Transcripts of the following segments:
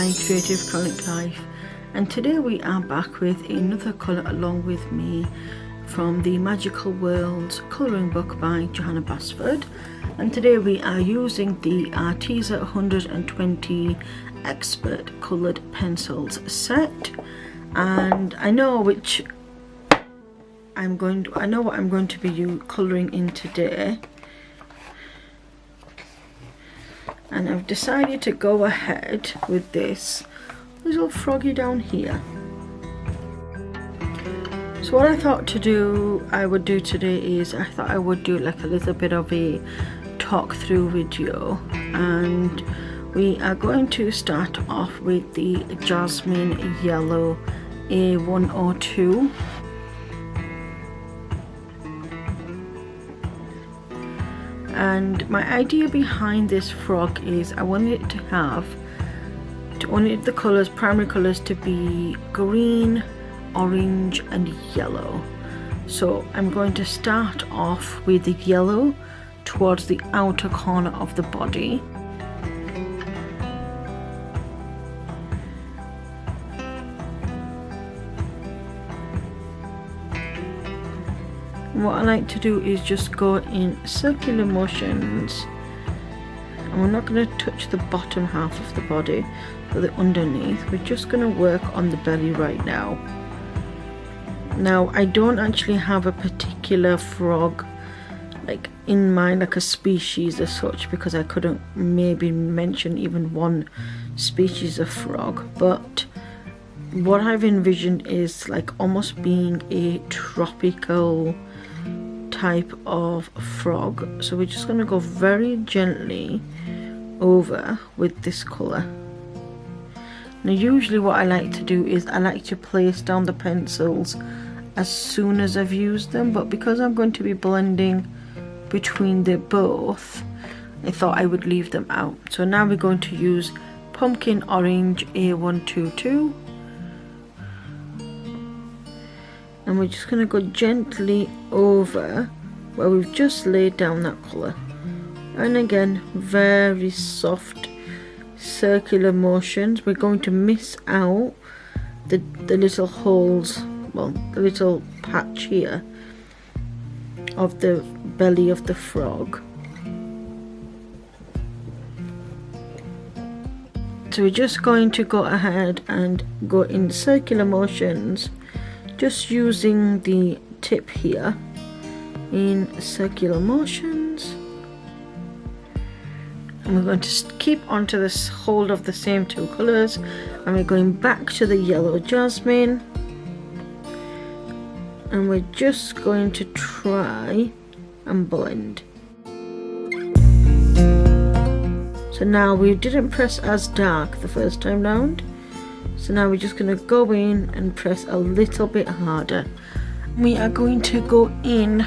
my Creative Comic Life, and today we are back with another colour along with me from the Magical Worlds colouring book by Johanna Basford. And today we are using the Arteza 120 Expert Coloured Pencils set, and I know what I'm going to be colouring in today. And I've decided to go ahead with this little froggy down here. So what I thought I would do today is I thought I would do like a little bit of a talk through video, and we are going to start off with the Jasmine Yellow A102. And my idea behind this frog is I wanted the colours, primary colours, to be green, orange and yellow. So I'm going to start off with the yellow towards the outer corner of the body. What I like to do is just go in circular motions, and we're not going to touch the bottom half of the body or the underneath. We're just going to work on the belly right now. Now I don't actually have a particular frog like in mind, like a species as such, because I couldn't maybe mention even one species of frog, but what I've envisioned is like almost being a tropical type of frog. So we're just going to go very gently over with this colour. Now usually what I like to do is I like to place down the pencils as soon as I've used them, but because I'm going to be blending between the both, I thought I would leave them out. So now we're going to use Pumpkin Orange A122, and we're just going to go gently over where we've just laid down that colour, and again very soft circular motions. We're going to miss out the little holes, well, the little patch here of the belly of the frog. So we're just going to go ahead and go in circular motions, just using the tip here in circular motions, and we're going to keep onto this hold of the same two colours, and we're going back to the yellow jasmine, and we're just going to try and blend. So now we didn't press as dark the first time round, so now we're just going to go in and press a little bit harder. We are going to go in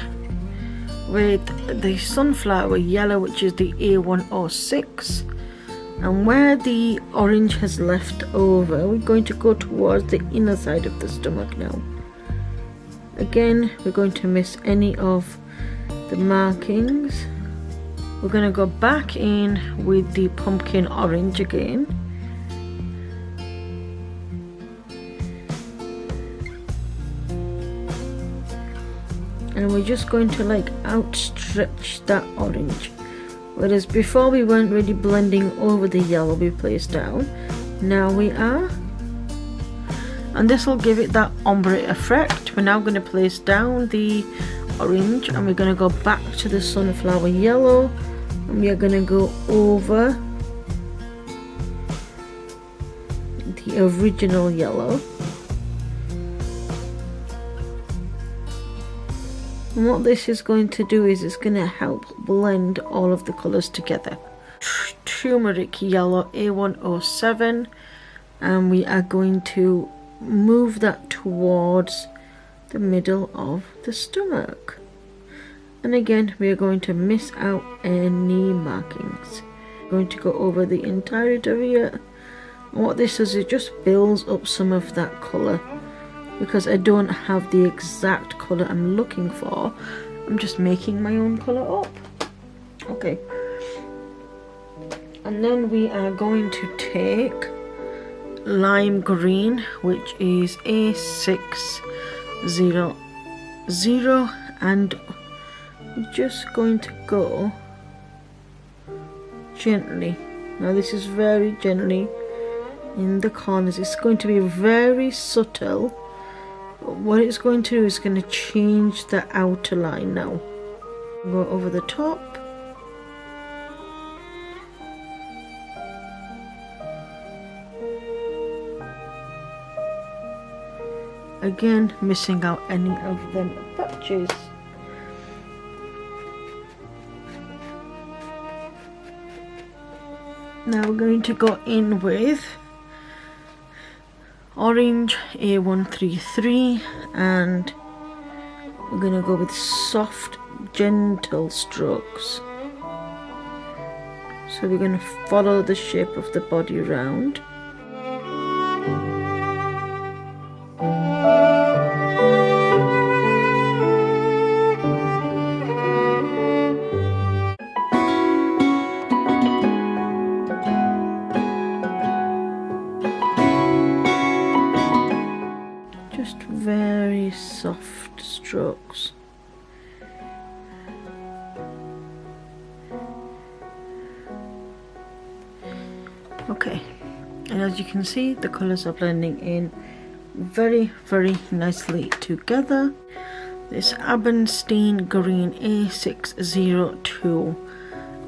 with the sunflower yellow, which is the A106, and where the orange has left over, we're going to go towards the inner side of the stomach now. Again, we're going to miss any of the markings. We're going to go back in with the pumpkin orange again, and we're just going to like outstretch that orange, whereas before we weren't really blending over the yellow we placed down. Now we are, and this will give it that ombre effect. We're now going to place down the orange, and we're going to go back to the sunflower yellow, and we are going to go over the original yellow. And what this is going to do is it's going to help blend all of the colours together. Turmeric yellow A107, and we are going to move that towards the middle of the stomach, and again we are going to miss out any markings. We're going to go over the entirety of here, and what this does is it just builds up some of that colour, because I don't have the exact colour I'm looking for. I'm just making my own colour up. Okay, and then we are going to take lime green, which is A600, and we're just going to go gently. Now this is very gently in the corners. It's going to be very subtle, but what it's going to do is going to change the outer line now. Go over the top. Again, missing out any of them patches. Now we're going to go in with orange A133, and we're going to go with soft, gentle strokes. So we're going to follow the shape of the body around. Just very soft strokes. Okay, and as you can see, the colours are blending in very nicely together. This Abernstein green A602,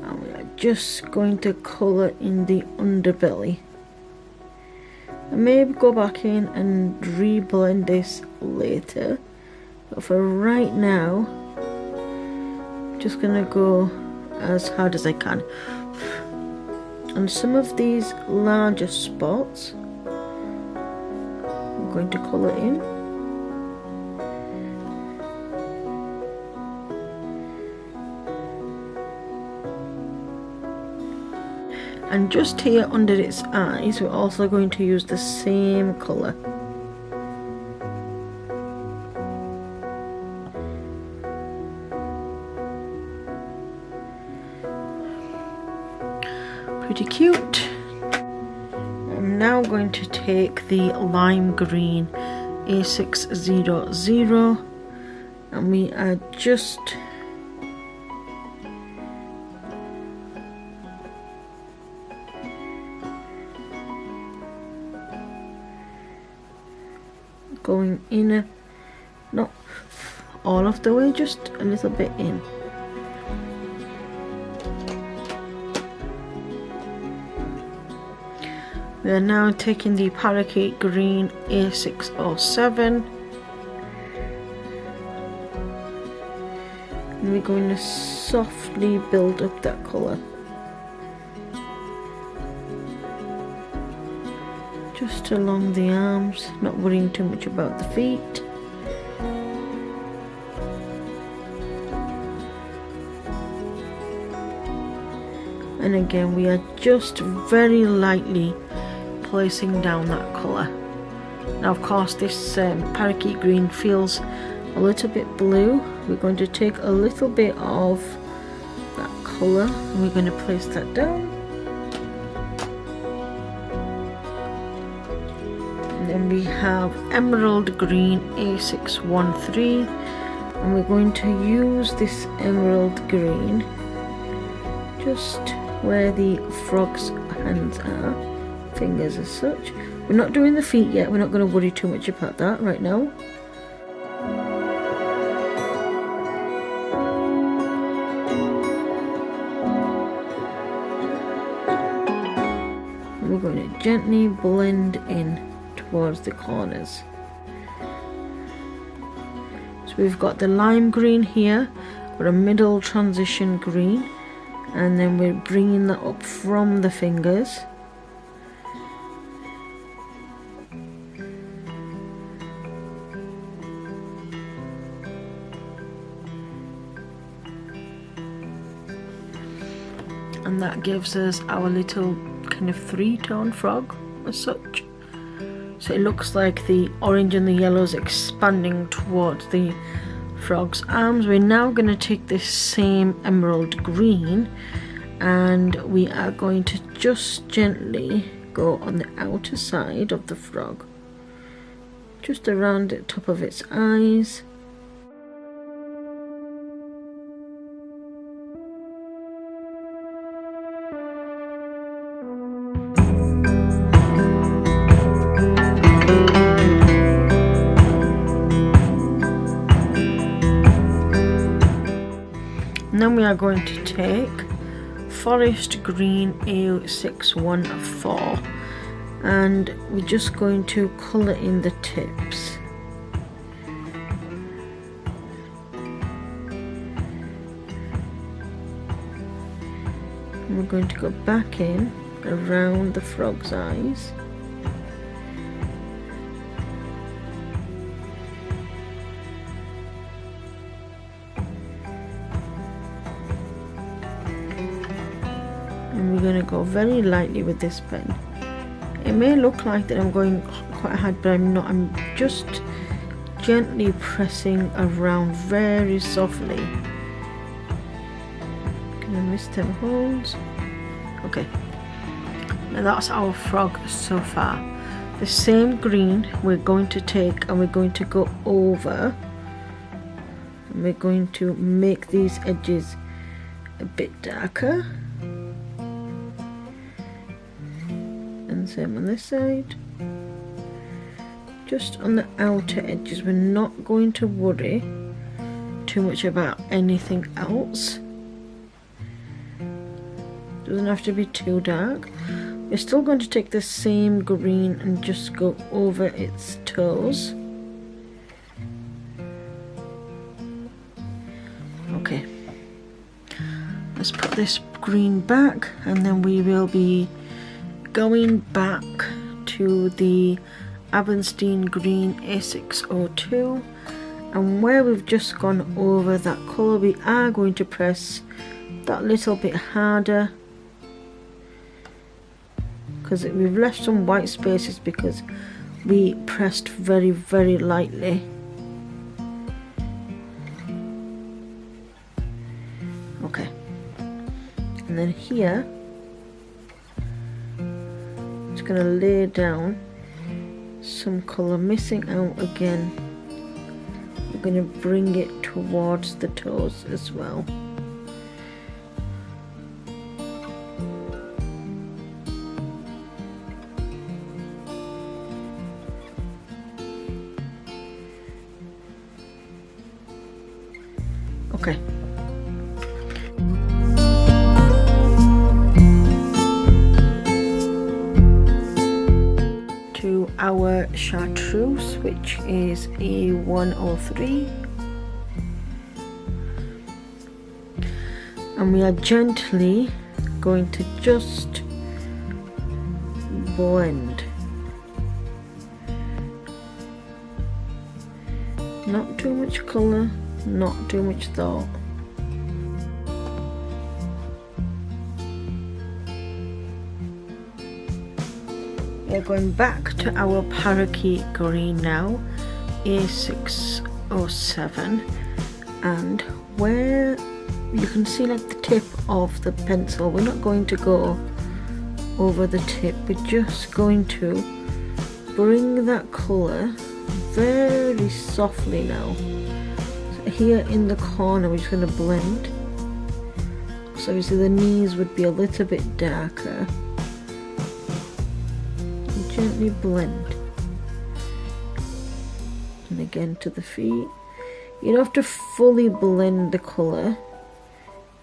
and we are just going to colour in the underbelly. I may go back in and reblend this later, but for right now, I'm just gonna go as hard as I can. And some of these larger spots, I'm going to colour in. And just here under its eyes, we're also going to use the same colour. Pretty cute. I'm now going to take the lime green A600, and we are just going in, not all of the way, just a little bit in. We are now taking the parakeet green A607, and we're going to softly build up that colour. Just along the arms, not worrying too much about the feet. And again, we are just very lightly placing down that colour. Now of course this parakeet green feels a little bit blue. We're going to take a little bit of that colour and we're going to place that down. And then we have emerald green A613, and we're going to use this emerald green just where the frog's hands are, fingers as such. We're not doing the feet yet, we're not going to worry too much about that right now. And we're going to gently blend in towards the corners. So we've got the lime green here, or a middle transition green, and then we're bringing that up from the fingers. And that gives us our little kind of three-tone frog as such. So it looks like the orange and the yellow is expanding towards the frog's arms. We're now going to take this same emerald green and we are going to just gently go on the outer side of the frog, just around the top of its eyes. And then we are going to take Forest Green A614 and we're just going to colour in the tips. And we're going to go back in around the frog's eyes. And we're going to go very lightly with this pen. It may look like that I'm going quite hard, but I'm not. I'm just gently pressing around very softly. Can I miss them holes? Okay. Now that's our frog so far. The same green we're going to take and we're going to go over. And we're going to make these edges a bit darker. And same on this side. Just on the outer edges, we're not going to worry too much about anything else. Doesn't have to be too dark. We're still going to take the same green and just go over its toes. Okay, let's put this green back and then we will be going back to the Abernstein Green A602, and where we've just gone over that colour we are going to press that little bit harder, because we've left some white spaces because we pressed very lightly. Okay, and then here going to lay down some colour missing out again. We're going to bring it towards the toes as well. Okay. Our chartreuse, which is A103, and we are gently going to just blend, not too much colour, not too much thought. We're going back to our parakeet green now, A607, and where you can see like the tip of the pencil, we're not going to go over the tip, we're just going to bring that colour very softly now. So here in the corner we're just going to blend, so obviously the knees would be a little bit darker. Gently blend, and again to the feet. You don't have to fully blend the colour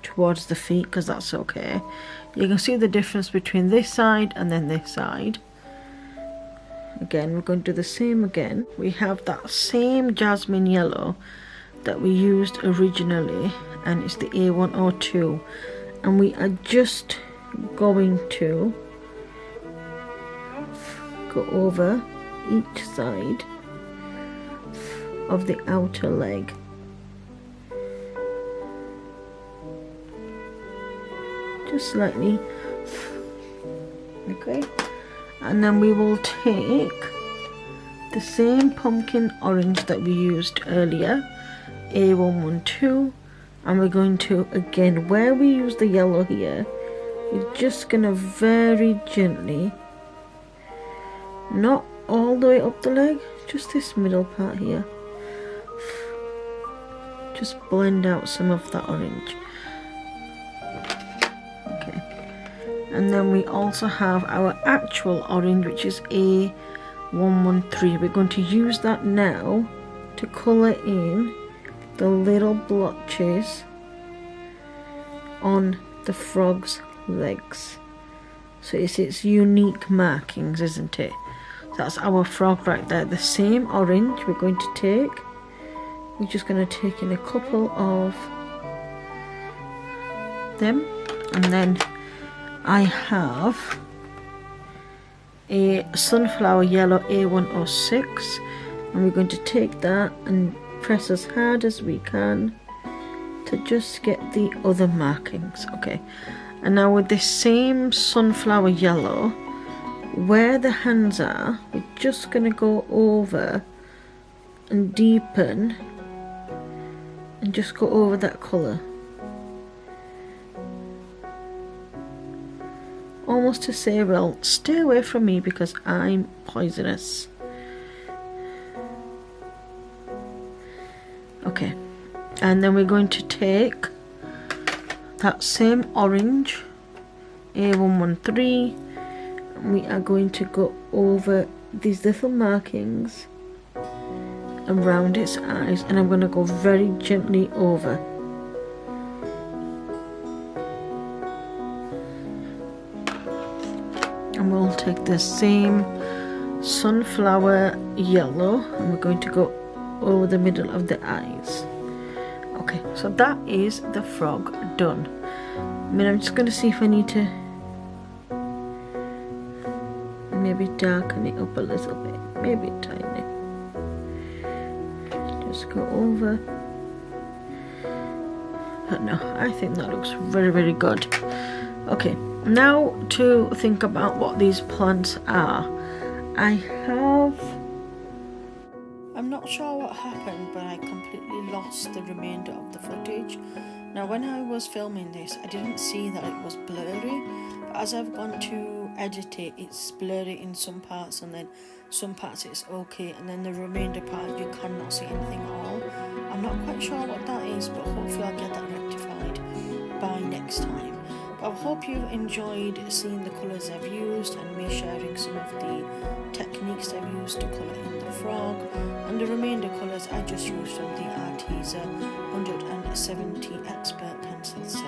towards the feet because that's okay. You can see the difference between this side and then this side. Again, we're going to do the same again. We have that same jasmine yellow that we used originally, and it's the A102, and we are just going to go over each side of the outer leg. Just slightly. Okay, and then we will take the same pumpkin orange that we used earlier, A112, and we're going to, again, where we use the yellow here, we're just going to very gently Not all the way up the leg, just this middle part here. Just blend out some of that orange. Okay, and then we also have our actual orange, which is A113. We're going to use that now to colour in the little blotches on the frog's legs. So it's its unique markings, isn't it? That's our frog right there. The same orange we're going to take. We're just going to take in a couple of them, and then I have a sunflower yellow A106, and we're going to take that and press as hard as we can to just get the other markings. Okay, and now with this same sunflower yellow, where the hands are, we're just going to go over and deepen and just go over that colour, almost to say, well, stay away from me because I'm poisonous. Okay, and then we're going to take that same orange A113, and we are going to go over these little markings around its eyes, and I'm going to go very gently over. And we'll take the same sunflower yellow and we're going to go over the middle of the eyes. Okay, so that is the frog done. I mean, I'm just going to see if I need to maybe darken it up a little bit, maybe a tiny. Just go over. But no, I think that looks very, very good. Okay, now to think about what these plants are. I'm not sure what happened, but I completely lost the remainder of the footage. Now when I was filming this, I didn't see that it was blurry, but as I've gone to edit it, it's blurry in some parts, and then some parts it's okay, and then the remainder part you cannot see anything at all. I'm not quite sure what that is, but hopefully I'll get that rectified by next time. But I hope you enjoyed seeing the colours I've used and me sharing some of the techniques I've used to colour in the frog, and the remainder colours I just used from the Arteza 170 Expert Pencil Set.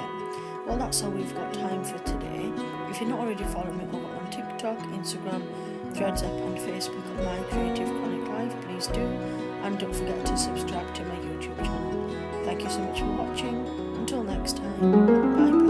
Well, that's all we've got time for today. If you're not already following me over on TikTok, Instagram, Threads app and Facebook at My Creative Chronic Life, please do, and don't forget to subscribe to my YouTube channel. Thank you so much for watching. Until next time, bye.